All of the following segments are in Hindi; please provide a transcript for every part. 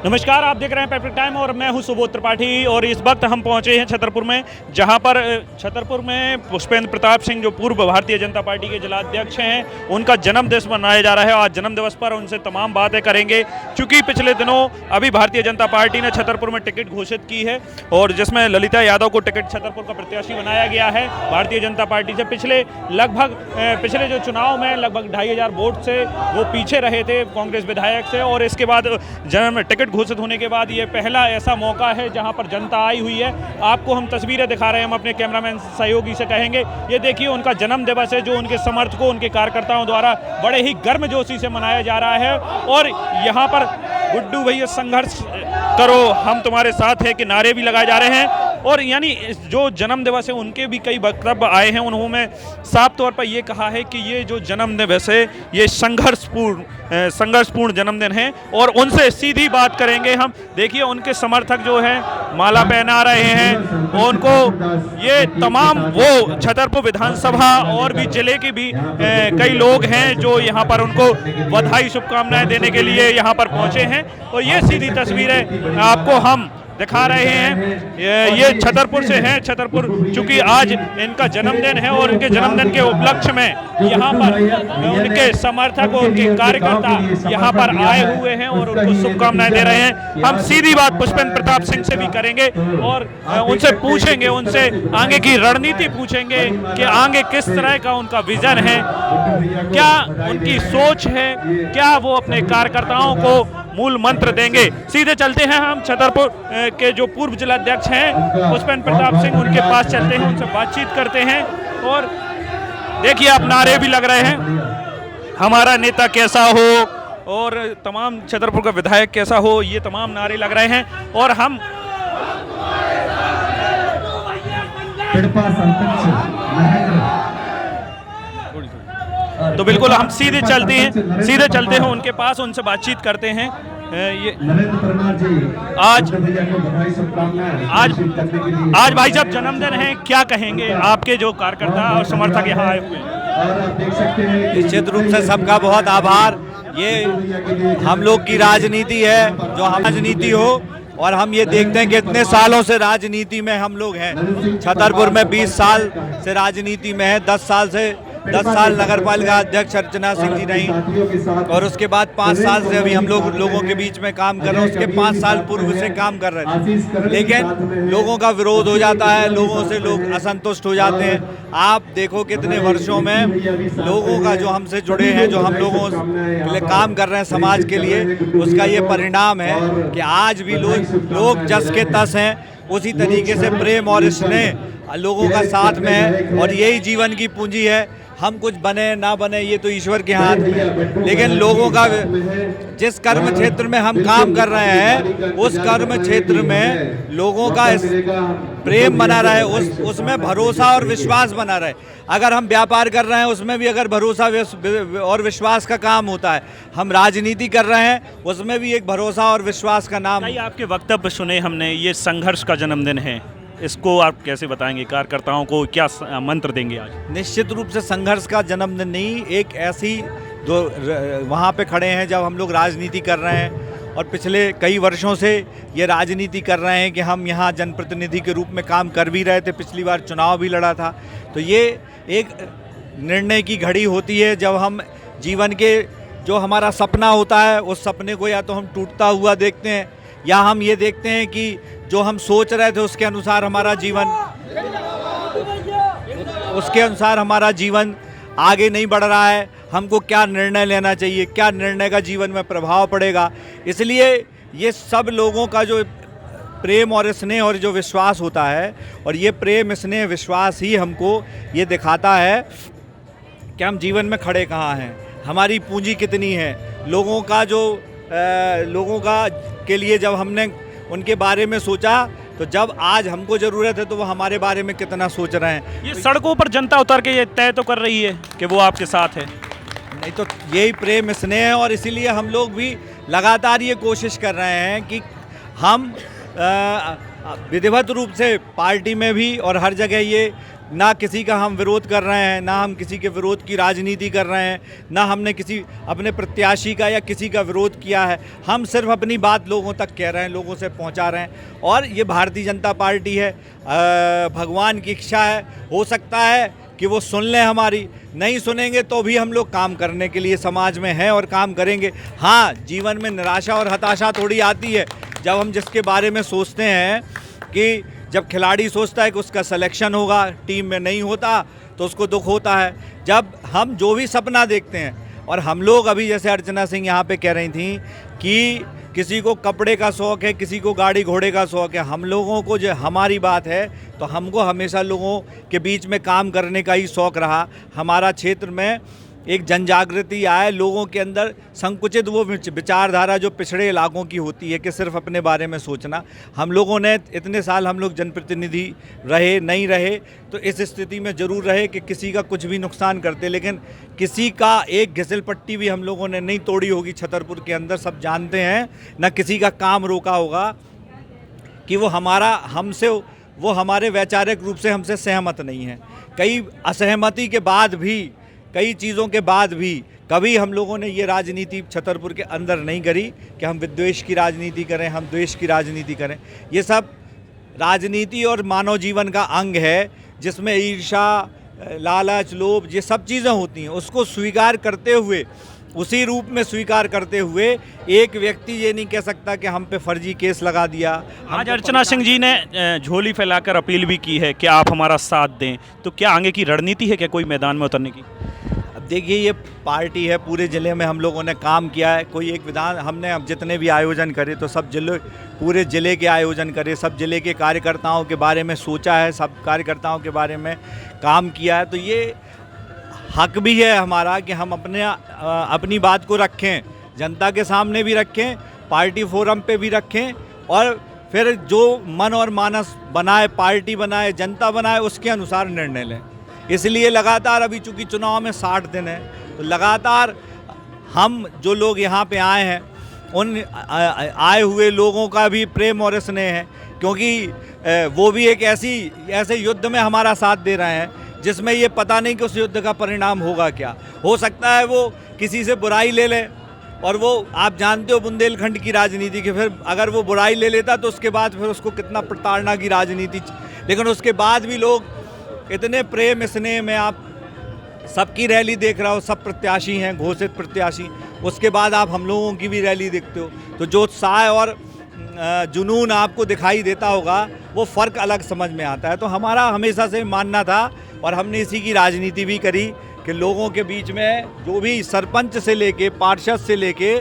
नमस्कार, आप देख रहे हैं पेपर टाइम और मैं हूं सुबोध त्रिपाठी। और इस वक्त हम पहुंचे हैं छतरपुर में, जहां पर छतरपुर में पुष्पेंद्र प्रताप सिंह जो पूर्व भारतीय जनता पार्टी के जिलाध्यक्ष हैं, उनका जन्मदिवस मनाया जा रहा है। आज जन्मदिवस पर उनसे तमाम बातें करेंगे, क्योंकि पिछले दिनों अभी भारतीय जनता पार्टी ने छतरपुर में टिकट घोषित की है और जिसमें ललिता यादव को टिकट छतरपुर का प्रत्याशी बनाया गया है भारतीय जनता पार्टी से। पिछले जो चुनाव में लगभग 2500 वोट से वो पीछे रहे थे कांग्रेस विधायक से, और इसके बाद टिकट घोषित होने के बाद ये पहला ऐसा मौका है जहां पर जनता आई हुई है। आपको हम तस्वीरें दिखा रहे हैं, हम अपने कैमरामैन सहयोगी से कहेंगे, ये देखिए उनका जन्म दिवस है जो उनके समर्थकों, उनके कार्यकर्ताओं द्वारा बड़े ही गर्मजोशी से मनाया जा रहा है। और यहाँ पर गुड्डू भैया संघर्ष करो हम तुम्हारे साथ है के नारे भी लगाए जा रहे हैं। और यानी जो जन्म दिवस है उनके भी कई वक्तव्य आए हैं, उन्होंने साफ तौर पर ये कहा है कि ये जो जन्म दिवस है ये संघर्षपूर्ण जन्मदिन है। और उनसे सीधी बात करेंगे हम। देखिए उनके समर्थक जो हैं माला पहना रहे हैं उनको, ये तमाम वो छतरपुर विधानसभा और भी जिले के भी कई लोग हैं जो यहाँ पर उनको बधाई शुभकामनाएं देने के लिए यहाँ पर पहुँचे हैं। और ये सीधी तस्वीरें आपको हम दिखा रहे हैं, ये छतरपुर से हैं। छतरपुर चूंकि आज इनका जन्मदिन है और उनके जन्मदिन के उपलक्ष्य में यहाँ पर उनके समर्थक और उनके कार्यकर्ता यहाँ पर आए हुए हैं और उनको शुभकामनाएं दे रहे हैं। हम सीधी बात पुष्पेंद्र प्रताप सिंह से भी करेंगे और उनसे पूछेंगे, उनसे आगे की रणनीति पूछेंगे कि आगे किस तरह का उनका विजन है, क्या उनकी सोच है, क्या वो अपने कार्यकर्ताओं को मूल मंत्र देंगे। सीधे चलते हैं हम छतरपुर के जो पूर्व जिलाध्यक्ष हैं पुष्पेंद्र प्रताप सिंह, उनके पास चलते हैं, उनसे बातचीत करते हैं। और देखिए आप नारे भी लग रहे हैं, हमारा नेता कैसा हो और तमाम छतरपुर का विधायक कैसा हो, ये तमाम नारे लग रहे हैं। और हम तो बिल्कुल हम सीधे चलते हैं उनके पास, उनसे बातचीत करते हैं। ये आज भाई साहब जन्मदिन है, क्या कहेंगे आपके जो कार्यकर्ता और समर्थक यहाँ आए हुए हैं? निश्चित रूप से सबका बहुत आभार। ये हम लोग की राजनीति है, जो हम राजनीति हो, और हम ये देखते हैं कि इतने सालों से राजनीति में हम लोग हैं। छतरपुर में 20 साल से राजनीति में है, 10 साल नगर पालिका अध्यक्ष अर्चना सिंह जी रही, और उसके बाद 5 साल से अभी हम लोगों के बीच में काम कर रहे हैं। उसके 5 साल पूर्व से काम कर रहे थे, लेकिन लोगों का विरोध हो जाता है, लोगों से लोग असंतुष्ट हो जाते हैं। आप देखो कितने वर्षों में लोगों का जो हमसे जुड़े हैं, जो हम लोगों के लिए काम कर रहे हैं समाज के लिए, उसका ये परिणाम है कि आज भी लोग जस के तस हैं। उसी तरीके से प्रेम और स्नेह लोगों का साथ में है, और यही जीवन की पूंजी है। हम कुछ बने ना बने ये तो ईश्वर के हाथ में है, लेकिन लोगों का जिस कर्म क्षेत्र में हम काम कर रहे हैं उस कर्म क्षेत्र में लोगों का प्रेम बना रहे, उसमें भरोसा और विश्वास बना रहे। अगर हम व्यापार कर रहे हैं उसमें भी अगर भरोसा और विश्वास का काम होता है, हम राजनीति कर रहे हैं उसमें भी एक भरोसा और विश्वास का नाम। आपके वक्तव्य सुने हमने, ये संघर्ष का जन्मदिन है, इसको आप कैसे बताएंगे, कार्यकर्ताओं को क्या मंत्र देंगे आज? निश्चित रूप से संघर्ष का जन्मदिन नहीं, एक ऐसी जो वहाँ पे खड़े हैं जब हम लोग राजनीति कर रहे हैं और पिछले कई वर्षों से ये राजनीति कर रहे हैं कि हम यहाँ जनप्रतिनिधि के रूप में काम कर भी रहे थे, पिछली बार चुनाव भी लड़ा था। तो ये एक निर्णय की घड़ी होती है जब हम जीवन के जो हमारा सपना होता है उस सपने को या तो हम टूटता हुआ देखते हैं, या हम ये देखते हैं कि जो हम सोच रहे थे उसके अनुसार हमारा जीवन आगे नहीं बढ़ रहा है। हमको क्या निर्णय लेना चाहिए, क्या निर्णय का जीवन में प्रभाव पड़ेगा। इसलिए ये सब लोगों का जो प्रेम और स्नेह और जो विश्वास होता है, और ये प्रेम स्नेह विश्वास ही हमको ये दिखाता है कि हम जीवन में खड़े कहाँ हैं, हमारी पूंजी कितनी है। लोगों का के लिए जब हमने उनके बारे में सोचा, तो जब आज हमको ज़रूरत है तो वो हमारे बारे में कितना सोच रहे हैं। ये सड़कों पर जनता उतर के ये तय तो कर रही है कि वो आपके साथ है, नहीं तो यही प्रेम स्नेह है। और इसीलिए हम लोग भी लगातार ये कोशिश कर रहे हैं कि हम विधिवत रूप से पार्टी में भी और हर जगह ये ना किसी का हम विरोध कर रहे हैं, ना हम किसी के विरोध की राजनीति कर रहे हैं, ना हमने किसी अपने प्रत्याशी का या किसी का विरोध किया है। हम सिर्फ अपनी बात लोगों तक कह रहे हैं, लोगों से पहुंचा रहे हैं। और ये भारतीय जनता पार्टी है, भगवान की इच्छा है, हो सकता है कि वो सुन लें हमारी, नहीं सुनेंगे तो भी हम लोग काम करने के लिए समाज में हैं और काम करेंगे। हाँ, जीवन में निराशा और हताशा थोड़ी आती है जब हम जिसके बारे में सोचते हैं कि जब खिलाड़ी सोचता है कि उसका सिलेक्शन होगा, टीम में नहीं होता तो उसको दुख होता है। जब हम जो भी सपना देखते हैं, और हम लोग अभी जैसे अर्चना सिंह यहाँ पे कह रही थी कि किसी को कपड़े का शौक़ है, किसी को गाड़ी घोड़े का शौक़ है, हम लोगों को जो हमारी बात है तो हमको हमेशा लोगों के बीच में काम करने का ही शौक़ रहा। हमारा क्षेत्र में एक जनजागृति आए, लोगों के अंदर संकुचित वो विचारधारा जो पिछड़े इलाकों की होती है कि सिर्फ अपने बारे में सोचना। हम लोगों ने इतने साल हम लोग जनप्रतिनिधि रहे, नहीं रहे तो इस स्थिति में ज़रूर रहे कि किसी का कुछ भी नुकसान करते, लेकिन किसी का एक घिसल पट्टी भी हम लोगों ने नहीं तोड़ी होगी छतरपुर के अंदर। सब जानते हैं, न किसी का काम रोका होगा कि वो हमारे वैचारिक रूप से हमसे सहमत नहीं है। कई असहमति के बाद भी, कई चीज़ों के बाद भी कभी हम लोगों ने ये राजनीति छतरपुर के अंदर नहीं करी कि हम विद्वेष की राजनीति करें, हम द्वेष की राजनीति करें। ये सब राजनीति और मानव जीवन का अंग है जिसमें ईर्ष्या, लालच, लोभ, ये सब चीज़ें होती हैं। उसको स्वीकार करते हुए, उसी रूप में स्वीकार करते हुए एक व्यक्ति ये नहीं कह सकता कि हम पे फर्जी केस लगा दिया। आज अर्चना सिंह जी ने झोली फैलाकर अपील भी की है कि आप हमारा साथ दें, तो क्या आगे की रणनीति है क्या कोई मैदान में उतरने की? अब देखिए, ये पार्टी है, पूरे ज़िले में हम लोगों ने काम किया है। कोई एक विधान हमने अब जितने भी आयोजन करे तो सब पूरे ज़िले के आयोजन करे, सब ज़िले के कार्यकर्ताओं के बारे में सोचा है, सब कार्यकर्ताओं के बारे में काम किया है। तो ये हक भी है हमारा कि हम अपनी बात को रखें, जनता के सामने भी रखें, पार्टी फोरम पे भी रखें, और फिर जो मन और मानस बनाए, पार्टी बनाए, जनता बनाए, उसके अनुसार निर्णय लें। इसलिए लगातार, अभी चूँकि चुनाव में 60 दिन है, तो लगातार हम जो लोग यहाँ पे आए हैं उन आए हुए लोगों का भी प्रेम और स्नेह है, क्योंकि वो भी एक ऐसे युद्ध में हमारा साथ दे रहे हैं जिसमें ये पता नहीं कि उस युद्ध का परिणाम होगा क्या। हो सकता है वो किसी से बुराई ले ले, और वो आप जानते हो बुंदेलखंड की राजनीति के, फिर अगर वो बुराई ले लेता तो उसके बाद फिर उसको कितना प्रताड़ना की राजनीति, लेकिन उसके बाद भी लोग इतने प्रेम स्नेह में, आप सबकी रैली देख रहा हो, सब प्रत्याशी हैं, घोषित प्रत्याशी, उसके बाद आप हम लोगों की भी रैली देखते हो, तो जो उत्साह और जुनून आपको दिखाई देता होगा वो फ़र्क अलग समझ में आता है। तो हमारा हमेशा से मानना था और हमने इसी की राजनीति भी करी कि लोगों के बीच में जो भी सरपंच से लेके, पार्षद से लेके,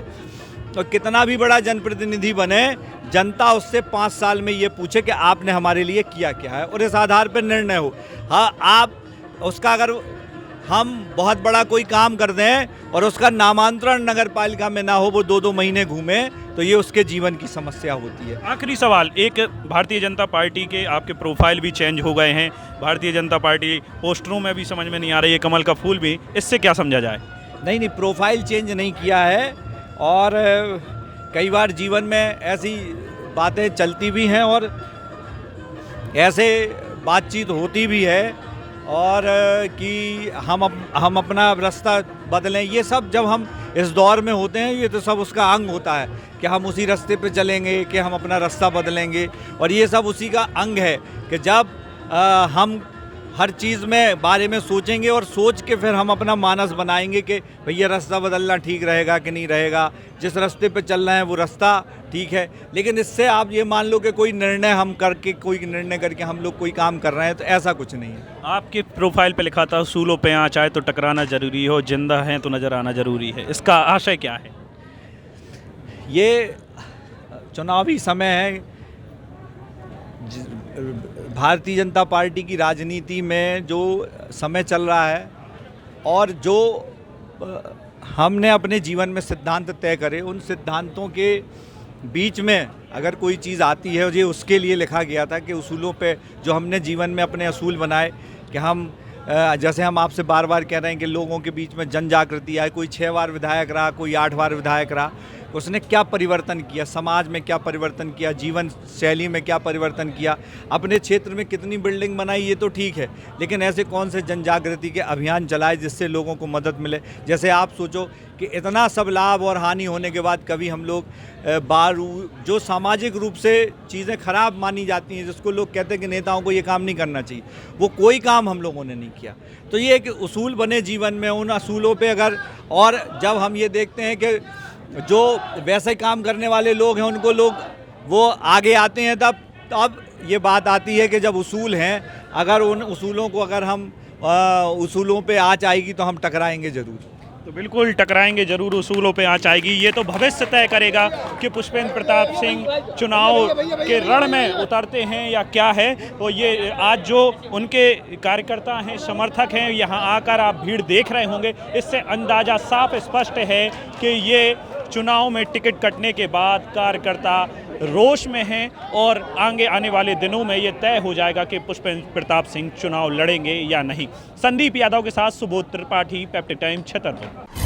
तो कितना भी बड़ा जनप्रतिनिधि बने, जनता उससे 5 साल में ये पूछे कि आपने हमारे लिए किया क्या है, और इस आधार पर निर्णय हो। हाँ, आप उसका अगर हम बहुत बड़ा कोई काम कर दें और उसका नामांतरण नगर पालिका में ना हो, वो 2-2 महीने घूमे, तो ये उसके जीवन की समस्या होती है। आखिरी सवाल, एक भारतीय जनता पार्टी के आपके प्रोफाइल भी चेंज हो गए हैं, भारतीय जनता पार्टी पोस्टरों में भी समझ में नहीं आ रही है, कमल का फूल भी, इससे क्या समझा जाए? नहीं, प्रोफाइल चेंज नहीं किया है, और कई बार जीवन में ऐसी बातें चलती भी हैं और ऐसे बातचीत होती भी है, और कि हम अपना रास्ता बदलें, ये सब जब हम इस दौर में होते हैं, ये तो सब उसका अंग होता है कि हम उसी रास्ते पे चलेंगे, कि हम अपना रास्ता बदलेंगे, और ये सब उसी का अंग है कि जब हम हर चीज़ में बारे में सोचेंगे और सोच के फिर हम अपना मानस बनाएंगे कि भैया रास्ता बदलना ठीक रहेगा कि नहीं रहेगा, जिस रास्ते पे चल रहे हैं वो रास्ता ठीक है। लेकिन इससे आप ये मान लो कि कोई निर्णय करके हम लोग कोई काम कर रहे हैं, तो ऐसा कुछ नहीं है। आपके प्रोफाइल पे लिखा था, सूलों पे आँच आए तो टकराना जरूरी हो, जिंदा हैं तो नज़र आना जरूरी है, इसका आशय क्या है? ये चुनावी समय है, भारतीय जनता पार्टी की राजनीति में जो समय चल रहा है, और जो हमने अपने जीवन में सिद्धांत तय करे, उन सिद्धांतों के बीच में अगर कोई चीज़ आती है, ये उसके लिए लिखा गया था कि उसूलों पे जो हमने जीवन में अपने असूल बनाए, कि हम जैसे हम आपसे बार बार कह रहे हैं कि लोगों के बीच में जन जागृति आए, कोई 6 बार विधायक रहा, कोई 8 बार विधायक रहा, उसने क्या परिवर्तन किया, समाज में क्या परिवर्तन किया, जीवन शैली में क्या परिवर्तन किया, अपने क्षेत्र में कितनी बिल्डिंग बनाई, ये तो ठीक है, लेकिन ऐसे कौन से जन जागृति के अभियान चलाए जिससे लोगों को मदद मिले। जैसे आप सोचो कि इतना सब लाभ और हानि होने के बाद कभी हम लोग जो सामाजिक रूप से चीज़ें खराब मानी जाती हैं, जिसको लोग कहते हैं कि नेताओं को ये काम नहीं करना चाहिए, वो कोई काम हम लोगों ने नहीं किया। तो ये एक उसूल बने जीवन में, उन असूलों पे अगर, और जब हम ये देखते हैं कि जो वैसे काम करने वाले लोग हैं उनको लोग वो आगे आते हैं, तब ये बात आती है कि जब उसूल हैं, अगर उन उसूलों को अगर हम उसूलों पे आँच आएगी तो हम टकराएंगे ज़रूर। तो बिल्कुल टकराएंगे जरूर, उसूलों पे आँच आएगी। ये तो भविष्य तय करेगा कि पुष्पेंद्र प्रताप सिंह चुनाव के रण में उतरते हैं या क्या है। तो ये आज जो उनके कार्यकर्ता हैं, समर्थक हैं, यहाँ आकर आप भीड़ देख रहे होंगे, इससे अंदाज़ा साफ स्पष्ट है कि ये चुनाव में टिकट कटने के बाद कार्यकर्ता रोष में हैं और आगे आने वाले दिनों में ये तय हो जाएगा कि पुष्पेंद्र प्रताप सिंह चुनाव लड़ेंगे या नहीं। संदीप यादव के साथ सुबोध त्रिपाठी, पेप्टिक टाइम, छतरपुर।